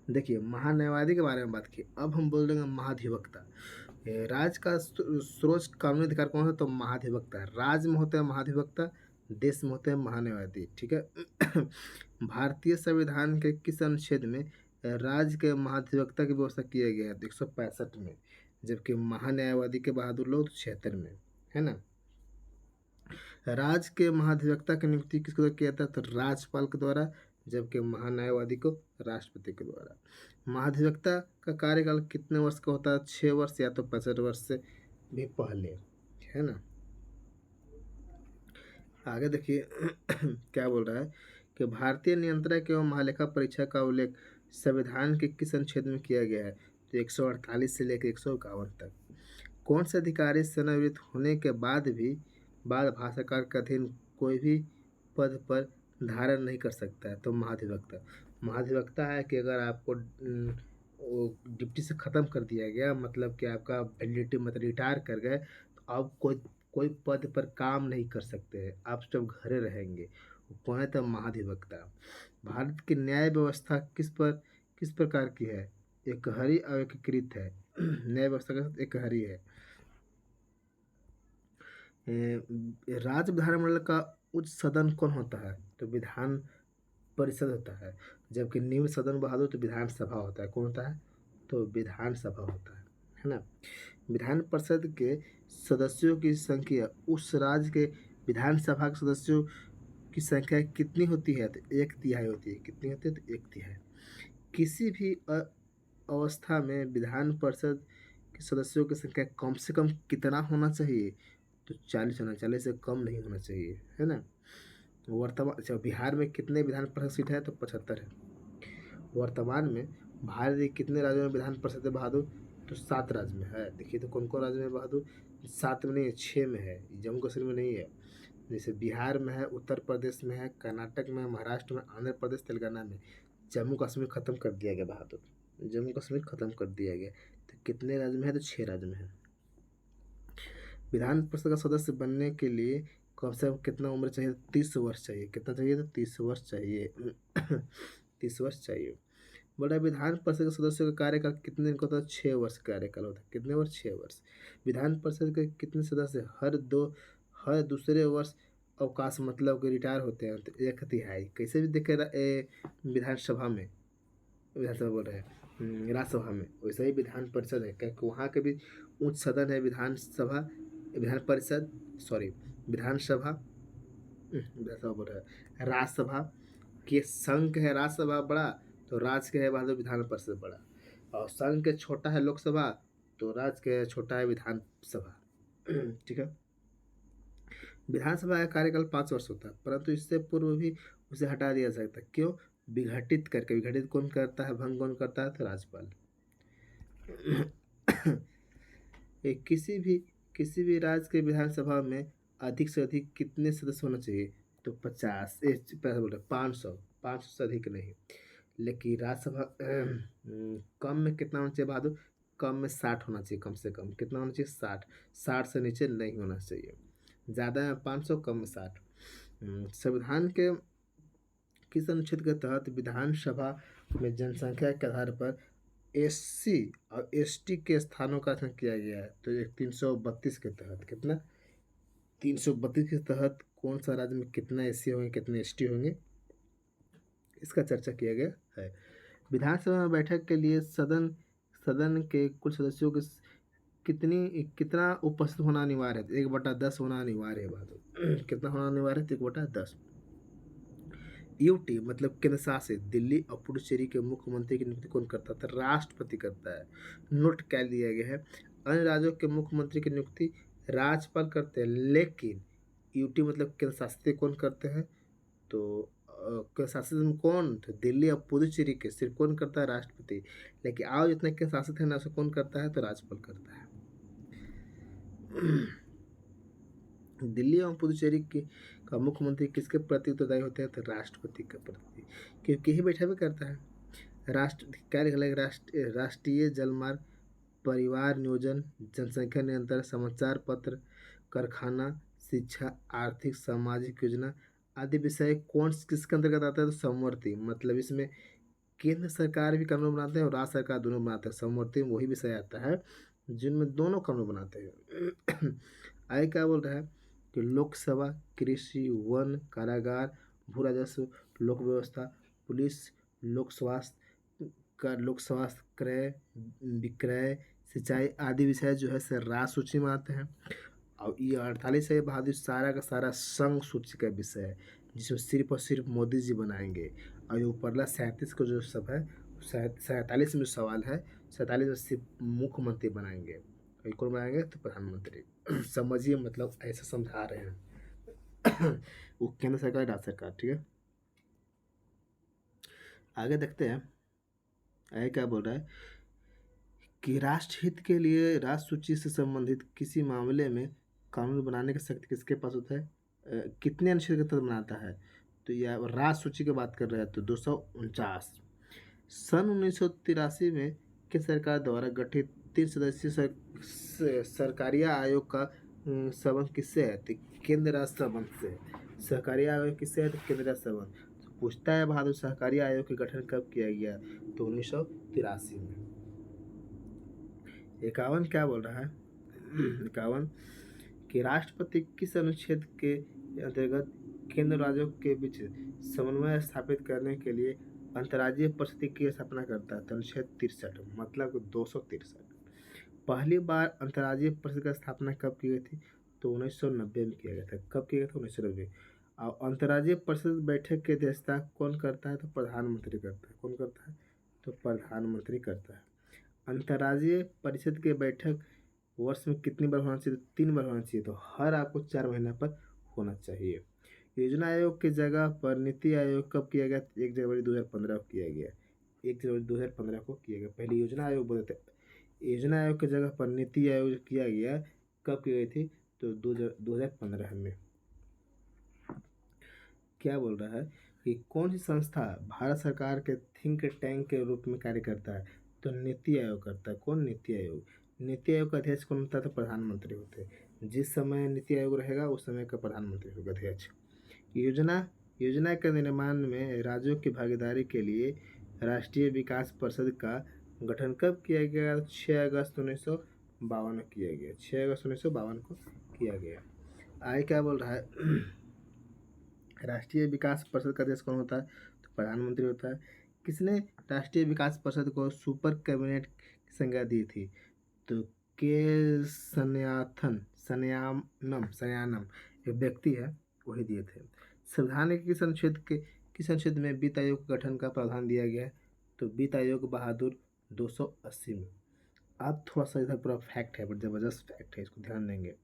देखिए, महान्यायवादी के बारे में बात की। अब हम बोल देंगे महाधिवक्ता। राज्य का सर्वोच्च कानूनी अधिकार कौन है? तो महाधिवक्ता। राज्य में होते हैं महाधिवक्ता, देश में होते हैं महान्यायवादी। ठीक है। भारतीय संविधान के किस अनुच्छेद में राज्य के महाधिवक्ता की व्यवस्था किया गया है? 165 में। जबकि महान्यायवादी के बहादुर लोग 76 में है ना। राज्य के महाधिवक्ता की नियुक्ति किसके द्वारा किया था? तो राज्यपाल के द्वारा। जबकि महान्यायवादी को राष्ट्रपति के द्वारा। महाधिवक्ता का कार्यकाल कितने वर्ष का होता है? 6 वर्ष या तो 65 वर्ष से भी पहले है ना। आगे देखिए क्या बोल रहा है कि भारतीय नियंत्रक एवं महालेखा परीक्षक का उल्लेख संविधान के किस अनुच्छेद में किया गया है? तो 148 से लेकर 151 तक। कौन से अधिकारी सेवानिवृत्त होने के बाद भारत सरकार के अधीन कोई भी पद पर धारण नहीं कर सकता है? तो महाधिवक्ता। महाधिवक्ता है कि अगर आपको वो डिप्टी से ख़त्म कर दिया गया, मतलब कि आपका वैलिडिटी मतलब रिटायर कर गए, तो अब कोई पद पर काम नहीं कर सकते हैं, आप जब घरे रहेंगे। वो कौन है? तो महाधिवक्ता। भारत की न्याय व्यवस्था किस प्रकार की है? एकहरी और एकीकृत है। न्याय व्यवस्था का एकहरी है। राज्य विधानमंडल का उच्च सदन कौन होता है? तो विधान परिषद होता है। जबकि निम्न सदन बहादुर तो विधानसभा होता है। कौन होता है? तो विधानसभा होता है ना। विधान परिषद के सदस्यों की संख्या उस राज्य के विधानसभा के सदस्यों की संख्या कितनी होती है? तो 1/3 होती है। कितनी होती है? तो 1/3। किसी भी अवस्था में विधान परिषद के सदस्यों की संख्या कम से कम कितना होना चाहिए? तो 40 होना, 40 से कम नहीं होना चाहिए है ना। वर्तमान बिहार में कितने विधान परिषद सीट है? तो 75 है। वर्तमान में भारत के कितने राज्यों में विधान परिषद है बहादुर? तो 7 राज्य में है। देखिए तो कौन कौन राज्य में बहादुर? 7 में नहीं है, 6 में है। जम्मू कश्मीर में नहीं है। जैसे बिहार में है, उत्तर प्रदेश में है, कर्नाटक में, महाराष्ट्र में, आंध्र प्रदेश, तेलंगाना में। जम्मू कश्मीर खत्म कर दिया गया बहादुर, जम्मू कश्मीर खत्म कर दिया गया। तो कितने राज्य में है? तो 6 राज्य में है। विधान परिषद का सदस्य बनने के लिए कम से कम कितना उम्र चाहिए? 30 वर्ष चाहिए। कितना चाहिए? तो 30 वर्ष चाहिए। 30 वर्ष चाहिए। बड़ा विधान परिषद के सदस्यों का कार्यकाल कितने दिन का होता है? 6 वर्ष का कार्यकाल होता है। कितने वर्ष? 6 वर्ष। विधान परिषद के कितने सदस्य हर दूसरे वर्ष अवकाश मतलब कि रिटायर होते हैं तो 1/3 कैसे भी देखे विधानसभा में, विधानसभा बोल रहे हैं राज्यसभा में, वैसे ही विधान परिषद है क्योंकि वहाँ के भी उच्च सदन है विधानसभा, विधान परिषद, सॉरी विधानसभा, विधानसभा बोल रहे हैं राज्यसभा के संघ है राज्यसभा बड़ा, तो राज्य के है बाद विधान परिषद बड़ा, और संघ के छोटा है लोकसभा, तो राज्य के छोटा है विधानसभा। ठीक है। विधानसभा का कार्यकाल 5 वर्ष होता है, परंतु इससे पूर्व भी उसे हटा दिया जा सकता है। क्यों? विघटित करके। विघटित कौन करता है, भंग कौन करता है? तो राज्यपाल। किसी भी राज्य के विधानसभा में अधिक से अधिक कितने सदस्य होना चाहिए? तो 50, बोल रहे 500 से अधिक नहीं। लेकिन राज्यसभा कम में कितना होना चाहिए बहादुर? कम में 60 होना चाहिए, कम से कम कितना होना चाहिए? 60 से नीचे नहीं होना चाहिए। ज़्यादा है 500, कम में 60। संविधान के किस अनुच्छेद के तहत विधानसभा में जनसंख्या के आधार पर एससी और एसटी के स्थानों का आरक्षण किया गया है? तो ये 332 के तहत। कितना? 332 के तहत कौन सा राज्य में कितना एससी होंगे, कितने एसटी होंगे, इसका चर्चा किया गया है। विधानसभा में बैठक के लिए सदन के कुल सदस्यों के कितना उपस्थित होना अनिवार्य है? 1/10 होना अनिवार्य है बहादुर। कितना होना अनिवार्य है? 1/10। यूटी मतलब केंद्र शासित दिल्ली और पुडुचेरी के मुख्यमंत्री की नियुक्ति कौन करता है? राष्ट्रपति करता है। नोट क्या दिया गया है? अन्य राज्यों के मुख्यमंत्री की नियुक्ति राज्यपाल करते हैं, लेकिन यूटी मतलब केंद्र शासित कौन करते हैं? तो केंद्र शासित में कौन? तो दिल्ली और पुडुचेरी के सिर्फ कौन करता है? राष्ट्रपति। लेकिन आओ जितने केंद्र शासित है ना, उसे कौन करता है? तो राज्यपाल करता है। दिल्ली एवं पुडुचेरी का मुख्यमंत्री किसके प्रति उत्तरदायी होते हैं? तो राष्ट्रपति के प्रति, क्योंकि यही बैठा भी करता है। क्या लिखा? राष्ट्रीय जलमार्ग, परिवार नियोजन, जनसंख्या नियंत्रण, समाचार पत्र, कारखाना, शिक्षा, आर्थिक सामाजिक योजना आदि विषय कौन किसके अंतर्गत आता है? तो समवर्ती, मतलब इसमें केंद्र सरकार भी कानून बनाते हैं और राज्य सरकार दोनों बनाते हैं। समवर्ती में वही विषय आता है जिनमें दोनों कानून बनाते हैं। आगे क्या बोल रहा है कि लोकसभा, कृषि, वन, कारागार, भू राजस्व, लोक व्यवस्था, पुलिस, लोक स्वास्थ्य, क्रय विक्रय, सिंचाई आदि विषय जो है सर राज सूची में आते हैं। और ये 48 है बहादुर, सारा का सारा संघ सूची का विषय है, जिसमें सिर्फ और सिर्फ मोदी जी बनाएंगे। और ये ऊपरला 37 को जो सब है, 47 में सवाल है, 47 में सिर्फ मुख्यमंत्री बनाएंगे, कौन बनाएंगे? तो प्रधानमंत्री। समझिए, मतलब ऐसा समझा रहे हैं। वो केंद्र सरकार, राज्य सरकार। ठीक है, आगे देखते हैं। आगे क्या बोल रहा है कि राष्ट्रहित के लिए राष्ट्र सूची से संबंधित किसी मामले में कानून बनाने की शक्ति किसके पास होता है? कितने अनुच्छेद के तहत बनाता है? तो यह राष्ट्र सूची की बात कर रहे हैं, तो 249। सन 1983 में केंद्र सरकार द्वारा गठित 3 सदस्यीय सरकारिया आयोग का संबंध किससे है? तो केंद्र राज्य संबंध से। सहकारिया आयोग किससे है? तो केंद्र राज्य संबंध। तो पूछता है बहादुर, सहकारिया आयोग का गठन कब किया गया? तो 1983 में। 51 क्या बोल रहा है? 51 कि राष्ट्रपति किस अनुच्छेद के अंतर्गत केंद्र राज्यों के बीच समन्वय स्थापित करने के लिए अंतर्राज्यीय परिषद की स्थापना करता है? तो अनुच्छेद 63, मतलब 263। पहली बार अंतर्राज्यीय परिषद की स्थापना कब की गई थी? तो 1990 में किया गया था। कब किया गया था? 1990। और अंतर्राज्यीय परिषद बैठक की अध्यक्षता कौन करता है? तो प्रधानमंत्री करता है। कौन करता है? तो प्रधानमंत्री करता है। अंतर्राज्यीय परिषद की बैठक वर्ष में कितनी बार होना चाहिए? तो 3 बार होना चाहिए। तो हर आपको 4 महीने पर होना चाहिए। योजना आयोग की जगह पर नीति आयोग कब किया गया? 1 जनवरी 2015 को किया गया। 1 जनवरी 2015 को किया गया। पहले योजना आयोग बोलते थे, योजना आयोग की जगह पर नीति आयोग किया गया। कब की गई थी? तो 2015 में। क्या बोल रहा है कि कौन सी संस्था भारत सरकार के थिंक टैंक के रूप में कार्य करता है? तो नीति आयोग करता है। कौन? नीति आयोग। नीति आयोग का अध्यक्ष कौन होता है? तो प्रधानमंत्री होते हैं। जिस समय नीति आयोग रहेगा उस समय का प्रधानमंत्री होगा अध्यक्ष। योजना के निर्माण में राज्यों की भागीदारी के लिए राष्ट्रीय विकास परिषद का गठन कब किया गया? 6 अगस्त 1952 किया गया। 6 अगस्त 1952 को किया गया। आगे क्या बोल रहा है? राष्ट्रीय विकास परिषद का अध्यक्ष कौन होता है? तो प्रधानमंत्री होता है। किसने राष्ट्रीय विकास परिषद को सुपर कैबिनेट की संज्ञा दी थी? तो के सन्यानम एक व्यक्ति है, वही दिए थे। संविधान के किस अनुच्छेद में वित्त आयोग के गठन का प्रावधान दिया गया है? तो वित्त आयोग बहादुर 280 में। अब थोड़ा सा इधर पूरा फैक्ट है, बट जबरदस्त फैक्ट है, इसको ध्यान देंगे।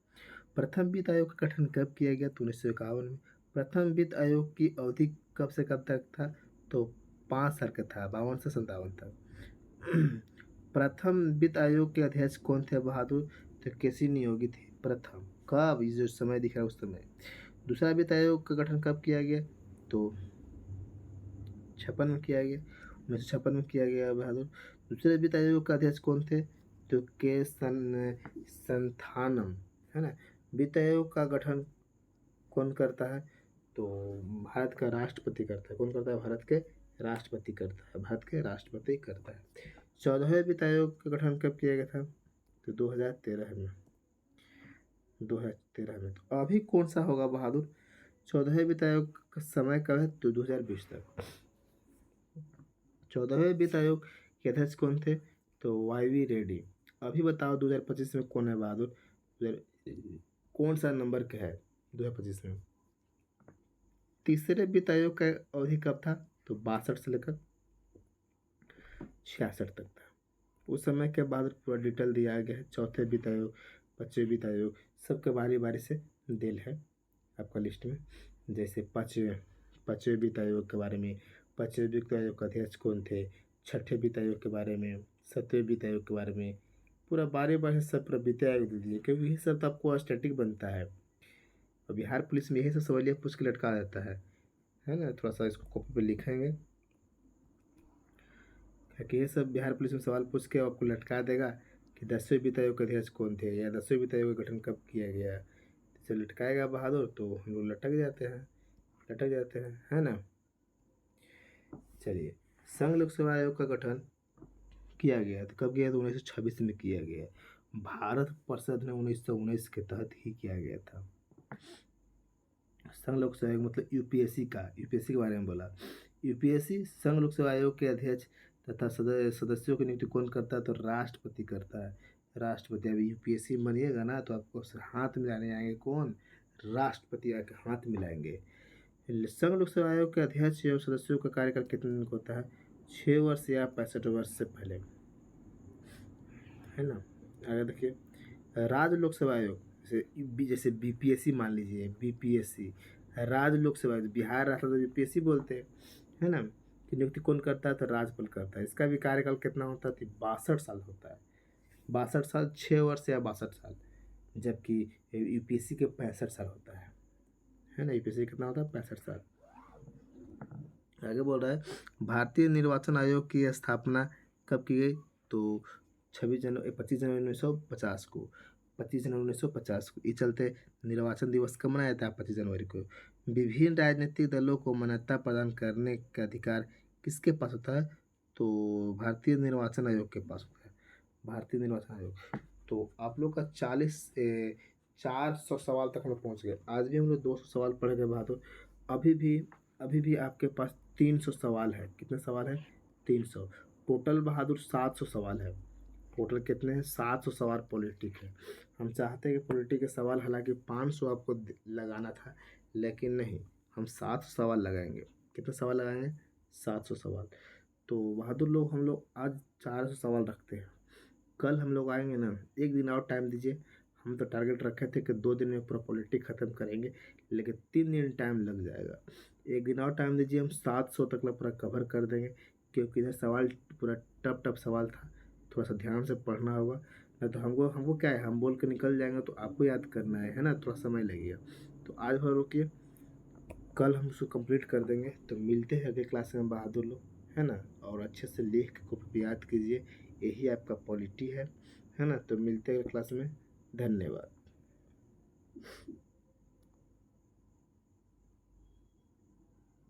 प्रथम वित्त आयोग का गठन कब किया गया? तो 1951 में। प्रथम वित्त आयोग की अवधि कब से कब तक था? तो 5 साल का था, 52 से 57 तक। प्रथम वित्त आयोग के अध्यक्ष कौन थे? बहादुर? तो केसी नियोगी थे प्रथम। कब? ये जो समय दिख रहा है उस समय। दूसरा वित्त आयोग का गठन कब किया गया? तो 56 में किया गया, 1956 में किया गया बहादुर। दूसरे वित्त आयोग का अध्यक्ष कौन थे? तो के संथानम, है ना। वित्त आयोग का गठन कौन करता है? तो भारत का राष्ट्रपति करता है। कौन करता है? भारत के राष्ट्रपति करता है। भारत के राष्ट्रपति करता है। 14वें वित्त आयोग का गठन कब किया गया था? तो 2013 में। 2013 में। तो अभी कौन सा होगा बहादुर? 14वें वित्त आयोग का समय कब है? तो 2020 तक। 14वें वित्त आयोग के अध्यक्ष कौन थे? तो YV रेड्डी। अभी बताओ 2025 में कौन है बहादुर? कौन सा नंबर का है 2025 में? तीसरे वित्त आयोग का अवधि कब था? तो 62 से लेकर 66 तक था। उस समय के बाद पूरा डिटेल दिया गया है। चौथे वित्त आयोग, 5वें वित्त आयोग, सबके बारी बारी से दिल है आपका लिस्ट में। जैसे पाँचवें वित्त आयोग के बारे में, 5वें वित्त आयोग के अध्यक्ष कौन थे, 6ठे वित्त आयोग के बारे में, 7वें वित्त आयोग के बारे में, पूरा बारी बारी से सब पूरा वित्त आयोग दे दिए, क्योंकि ये सब तो आपको स्टैटिक बनता है। और बिहार पुलिस में यही सब सवालिया पूछ के लटका देता है ना। थोड़ा सा इसको कॉपी पे लिखेंगे, कि ये सब बिहार पुलिस में सवाल पूछ के आपको लटका देगा कि 10वें वित्त आयोग के अध्यक्ष कौन थे, या 10वें वित्त आयोग का गठन कब किया गया। जैसे लटकाएगा बहादुर तो हम लोग लटक जाते हैं, है ना। चलिए, संघ लोक सेवा आयोग का गठन किया गया तो कब किया? तो 1926 में किया गया। भारत परिषद ने 1919 के तहत ही किया गया था। संघ लोक सेवा आयोग मतलब यूपीएससी के बारे में बोला। यूपीएससी संघ लोक सेवा आयोग के अध्यक्ष तथा सदस्यों की नियुक्ति कौन करता है? तो राष्ट्रपति करता है। राष्ट्रपति। अभी यूपीएससी बनिएगा ना तो आपको हाथ मिलाने आएंगे कौन? राष्ट्रपति आके हाथ मिलाएंगे। संघ लोक सेवा आयोग के अध्यक्ष एवं सदस्यों का कार्यकाल कितने दिन का होता है? 6 वर्ष या 65 वर्ष से पहले, है ना। आगे देखिए, राज्य लोक सेवा आयोग जैसे बीपीएससी मान लीजिए, बीपीएससी राज्य लोक सेवा आयोग, बिहार राष्ट्र तो बीपीएससी बोलते हैं, है ना। कि नियुक्ति कौन करता है? तो राज्यपाल करता है। इसका भी कार्यकाल कितना होता है? तो 62 साल होता है। 62 साल, 6 वर्ष या 62 साल। जबकि यूपीएससी के 65 साल होता है ना। यूपीएससी कितना होता है? 65 साल। आगे बोल रहा है, भारतीय निर्वाचन आयोग की स्थापना कब की गई? तो 25 जनवरी 1950 को। 25 जनवरी 1950 को। इस चलते निर्वाचन दिवस कब मनाया था? 25 जनवरी को। विभिन्न राजनीतिक दलों को मान्यता प्रदान करने का अधिकार किसके पास होता है? तो भारतीय निर्वाचन आयोग के पास होता है। भारतीय निर्वाचन आयोग। तो आप लोग का 400 सवाल तक हम लोग पहुँच गए। आज भी हम लोग 200 सवाल पढ़ गए बहादुर। अभी भी आपके पास 300 सवाल है। कितने सवाल है? 300। टोटल बहादुर 700 सवाल है। टोटल कितने हैं? 700 सवाल पॉलिटिक है। हम चाहते हैं कि पॉलिटिक के सवाल हालांकि 500 आपको लगाना था, लेकिन नहीं, हम 700 सवाल लगाएंगे। कितने सवाल लगाएंगे? 700 सवाल। तो बहादुर लोग हम लोग आज 400 सवाल रखते हैं। कल हम लोग आएंगे ना, एक दिन और टाइम दीजिए। हम तो टारगेट रखे थे कि 2 दिन में पूरा पॉलिटिक ख़त्म करेंगे, लेकिन 3 दिन टाइम लग जाएगा। एक दिन और टाइम दीजिए, हम 700 तक पूरा कवर कर देंगे, क्योंकि इधर सवाल पूरा टफ सवाल था। थोड़ा सा ध्यान से पढ़ना होगा, नहीं तो हमको क्या है, हम बोल के निकल जाएंगे तो आपको याद करना है ना, थोड़ा समय लगेगा। तो आज भर रुकिए, कल हम उसको कंप्लीट कर देंगे। तो मिलते हैं अगले क्लास में बहादुर लोग, है ना। और अच्छे से लिख के कॉपी याद कीजिए, यही आपका पॉलिटी है ना। तो मिलते हैं अगले क्लास में। धन्यवाद।